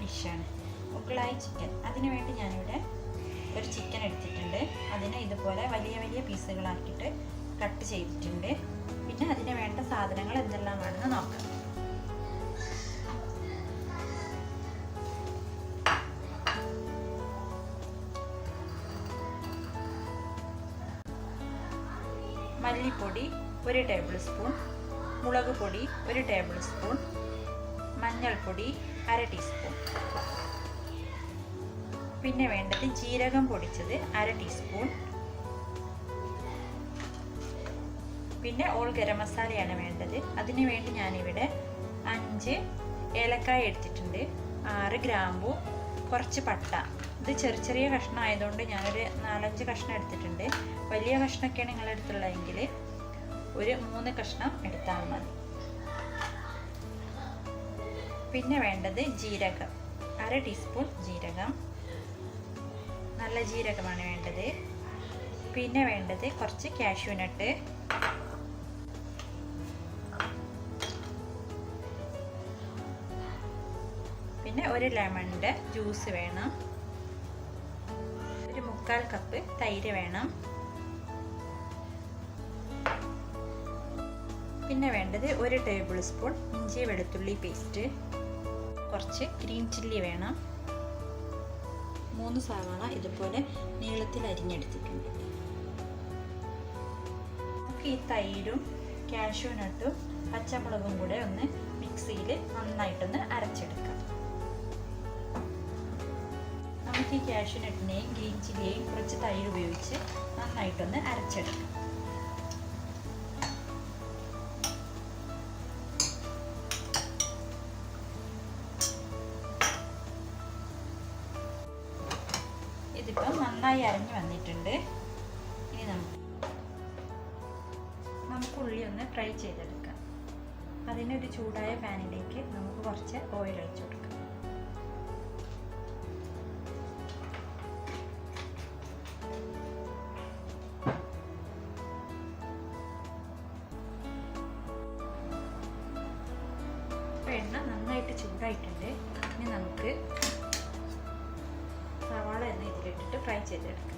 ഡിഷാണ് മുഗളായി ചിക്കൻ. അതിനു വേണ്ടി ഞാനിവിടെ ഒരു ചിക്കൻ എടുത്തിട്ടുണ്ട്. അതിനെ ഇതുപോലെ വലിയ വലിയ പീസുകളാക്കിയിട്ട് കട്ട് ചെയ്തിട്ടുണ്ട്. പിന്നെ അതിന് വേണ്ട സാധനങ്ങൾ എന്തെല്ലാമാണെന്ന് നോക്കാം. മല്ലിപ്പൊടി 1 ടേബിൾ സ്പൂൺ, മുളക് പൊടി 1 ടേബിൾ സ്പൂൺ, മഞ്ഞൾപ്പൊടി 1/2 ടീസ്പൂൺ. പിന്നെ വേണ്ടത് ജീരകം പൊടിച്ചത് 1/2 ടീസ്പൂൺ. പിന്നെ ഓൾ ഗരം മസാലയാണ് വേണ്ടത്. അതിനു വേണ്ടി ഞാനിവിടെ 5 ഏലക്കായ എടുത്തിട്ടുണ്ട്, 6 ഗ്രാമ്പു, കുറച്ച് പട്ട. ഇത് ചെറിയ ചെറിയ കഷ്ണം ആയതുകൊണ്ട് ഞാനൊരു 4-5 കഷ്ണം എടുത്തിട്ടുണ്ട്. വലിയ കഷ്ണമൊക്കെയാണ് നിങ്ങളുടെ അടുത്തുള്ളതെങ്കിൽ ഒരു 3 കഷ്ണം എടുത്താൽ മതി. പിന്നെ വേണ്ടത് ജീരകം, 1/2 ടീസ്പൂൺ ജീരകം, നല്ല ജീരകമാണ് വേണ്ടത്. പിന്നെ വേണ്ടത് കുറച്ച് കാഷ്യൂ നട്ട്, പിന്നെ ഒരു ലെമണിൻ്റെ ജ്യൂസ് വേണം, ഒരു 1/4 കപ്പ് തൈര് വേണം. പിന്നെ വേണ്ടത് 1 ടേബിൾ സ്പൂൺ ഇഞ്ചി വെളുത്തുള്ളി പേസ്റ്റ്, കുറച്ച് ഗ്രീൻ ചില്ലി വേണം, 3 സവാള ഇതുപോലെ നീളത്തിൽ അരിഞ്ഞെടുത്തിട്ടുണ്ട്. നമുക്ക് ഈ തൈരും കാഷ്യൂ നട്ടും പച്ചമുളകും കൂടെ ഒന്ന് മിക്സിയിൽ നന്നായിട്ടൊന്ന് അരച്ചെടുക്കാം. നമുക്ക് ഈ കാഷ്യൂ നട്ടിനെയും ഗ്രീൻ ചില്ലിയെയും കുറച്ച് തൈര് ഉപയോഗിച്ച് നന്നായിട്ടൊന്ന് അരച്ചെടുക്കാം. ഇതിപ്പം നന്നായി അരഞ്ഞു വന്നിട്ടുണ്ട്. ഇനി നമുക്ക് ഉള്ളി ഒന്ന് ഫ്രൈ ചെയ്തെടുക്കാം. അതിനൊരു ചൂടായ പാനിലേക്ക് നമുക്ക് കുറച്ച് ഓയിൽ ഒഴിച്ചു കൊടുക്കാം. എണ്ണ നന്നായിട്ട് ചൂടായിട്ടുണ്ട്. ഇനി നമുക്ക് സവാള എണ്ണ ഇതിലിട്ടിട്ട് ഫ്രൈ ചെയ്തെടുക്കാം.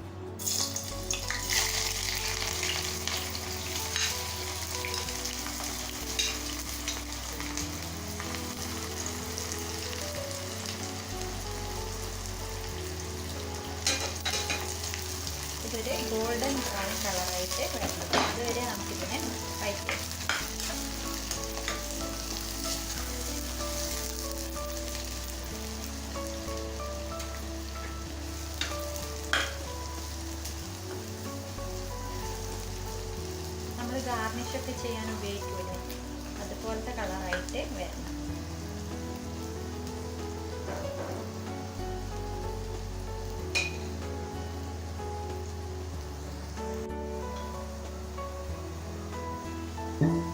ഇതൊരു ഗോൾഡൻ ബ്രൗൺ കളറായിട്ട് വരണം. അതുവരെ നമുക്കിതിനെ ഫ്രൈ ചെയ്യാം. ഗാർണിഷൊക്കെ ചെയ്യാൻ ഉപയോഗിക്കൂലേ, അതുപോലത്തെ കളറായിട്ട് വരണം.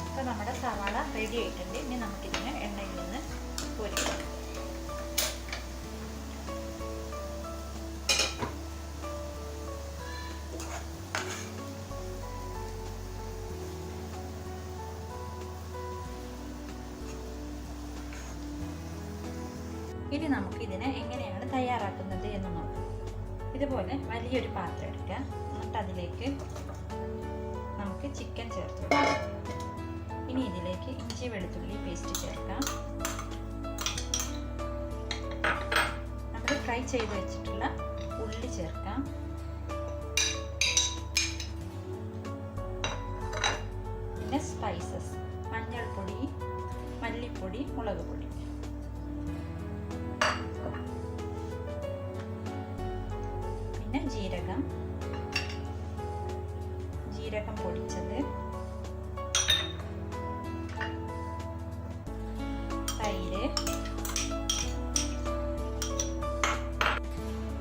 അപ്പോൾ നമ്മുടെ സവാള റെഡി ആയിട്ടുണ്ട്. ഇനി നമുക്കിതിനെ എണ്ണയിൽ നിന്ന് പൊരിക്കാം. ഇനി നമുക്ക് ഇതിനെ എങ്ങനെയാണ് തയ്യാറാക്കുന്നത് എന്ന് നോക്കാം. ഇതുപോലെ വലിയൊരു പാത്രം എടുക്കുക. എന്നിട്ട് അതിലേക്ക് നമുക്ക് ചിക്കൻ ചേർത്ത് കൊടുക്കാം. ഇനി ഇതിലേക്ക് ഇഞ്ചി വെളുത്തുള്ളി പേസ്റ്റ് ചേർക്കാം. നമ്മൾ ഫ്രൈ ചെയ്ത് വെച്ചിട്ടുള്ള ഉള്ളി ചേർക്കാം. പിന്നെ സ്പൈസസ്, മഞ്ഞൾപ്പൊടി, മല്ലിപ്പൊടി, മുളക് പൊടി, പിന്നെ ജീരകം പൊടിച്ചത്, തൈര്.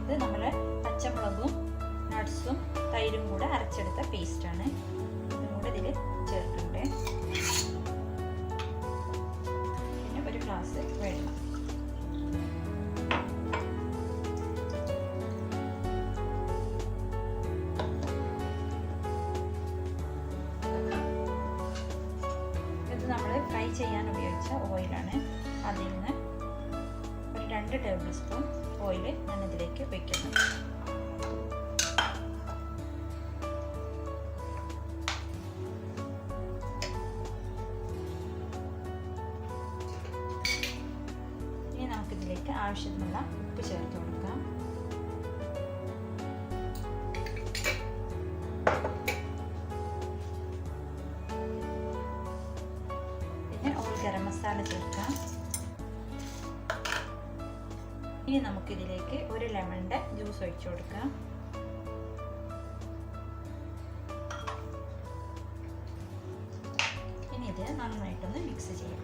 ഇത് നമ്മുടെ പച്ചമുളകും നട്ട്സും തൈരും കൂടെ അരച്ചെടുത്ത പേസ്റ്റാണ്. ഇതും കൂടെ ഇതിൽ ചേർക്കുന്നുണ്ട്. പിന്നെ ഒരു ഗ്ലാസ് വെള്ളം. നമ്മൾ ഫ്രൈ ചെയ്യാൻ ഉപയോഗിച്ച ഓയിലാണ്. അതിൽ നിന്ന് ഒരു 2 2 ടേബിൾ സ്പൂൺ ഓയിൽ ഞാൻ ഇതിലേക്ക് ഒഴിക്കുന്നു. ഇനി നമുക്കിതിലേക്ക് ആവശ്യത്തിനുള്ള ഉപ്പ് ചേർത്ത് കൊടുക്കാം. പിന്നെ ഗരം മസാല ചേർക്കാം. ഇനി നമുക്കിതിലേക്ക് ഒരു ലെമണിൻ്റെ ജ്യൂസ് ഒഴിച്ചു കൊടുക്കാം. ഇനി ഇത് നന്നായിട്ടൊന്ന് മിക്സ് ചെയ്യാം.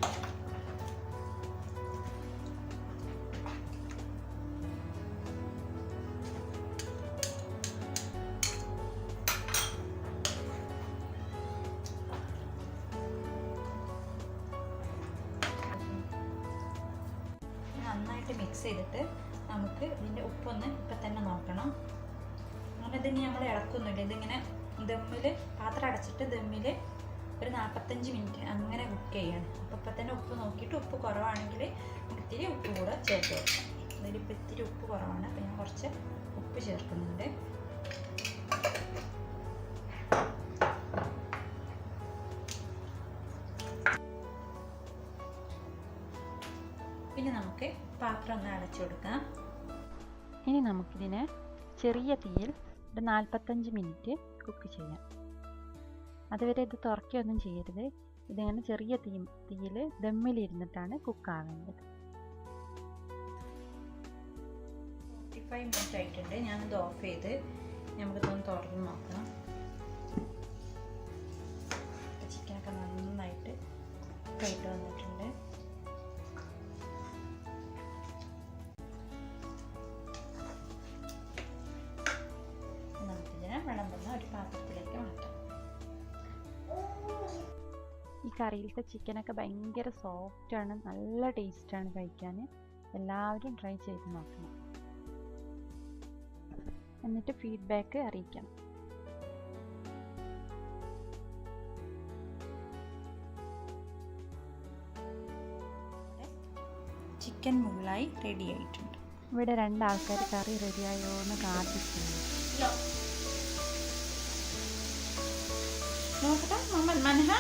നന്നായിട്ട് മിക്സ് ചെയ്തിട്ട് നമുക്ക് ഇതിൻ്റെ ഉപ്പൊന്ന് ഇപ്പം തന്നെ നോക്കണം. അങ്ങനെ ഇതിന് നമ്മൾ ഇളക്കൊന്നുമില്ല. ഇതിങ്ങനെ ദമ്മിൽ പാത്രം അടച്ചിട്ട് ദമ്മിൽ ഒരു 45 മിനിറ്റ് അങ്ങനെ കുക്ക് ചെയ്യാണ്. അപ്പോൾ ഇപ്പം തന്നെ ഉപ്പ് നോക്കിയിട്ട് ഉപ്പ് കുറവാണെങ്കിൽ ഇത്തിരി ഉപ്പ് കൂടെ ചേർത്ത് വെക്കാം. ഇതിലിപ്പോൾ ഇത്തിരി ഉപ്പ് കുറവാണ്, അപ്പോൾ ഞാൻ കുറച്ച് ഉപ്പ് ചേർക്കുന്നുണ്ട്. പിന്നെ നമുക്ക് പാത്രം ഒന്ന് അടച്ചു കൊടുക്കാം. ഇനി നമുക്കിതിനെ ചെറിയ തീയിൽ ഒരു 45 മിനിറ്റ് കുക്ക് ചെയ്യാം. അതുവരെ ഇത് തുറക്കുകയൊന്നും ചെയ്യരുത്. ഇതിങ്ങനെ ചെറിയ തീയിൽ ദമ്മിലിരുന്നിട്ടാണ് കുക്കാവേണ്ടത്. 45 മിനിറ്റ് ആയിട്ടുണ്ട്. ഞാനിത് ഓഫ് ചെയ്ത് നമുക്കിതൊന്ന് തുറന്ന് നോക്കാം. ചിക്കനൊക്കെ നന്നായിട്ട് കുക്കായിട്ട് വന്നിട്ടുണ്ട്. വിളമ്പുന്ന ഒരു പാത്രത്തിലേക്ക് മാറ്റാം. ഈ കറിയിലത്തെ ചിക്കനൊക്കെ ഭയങ്കര സോഫ്റ്റാണ്, നല്ല ടേസ്റ്റാണ് കഴിക്കാൻ. എല്ലാവരും ട്രൈ ചെയ്ത് നോക്കണം. എന്നിട്ട് ഫീഡ്ബാക്ക് അറിയിക്കണം. ചിക്കൻ മുഗ്ലായി റെഡി ആയിട്ടുണ്ട്. ഇവിടെ 2 ആൾക്കാർ കറി റെഡിയായോ എന്ന് കാത്തിരിക്കുന്നു. നോക്കട്ടെ, മമ്മൻ മനഹ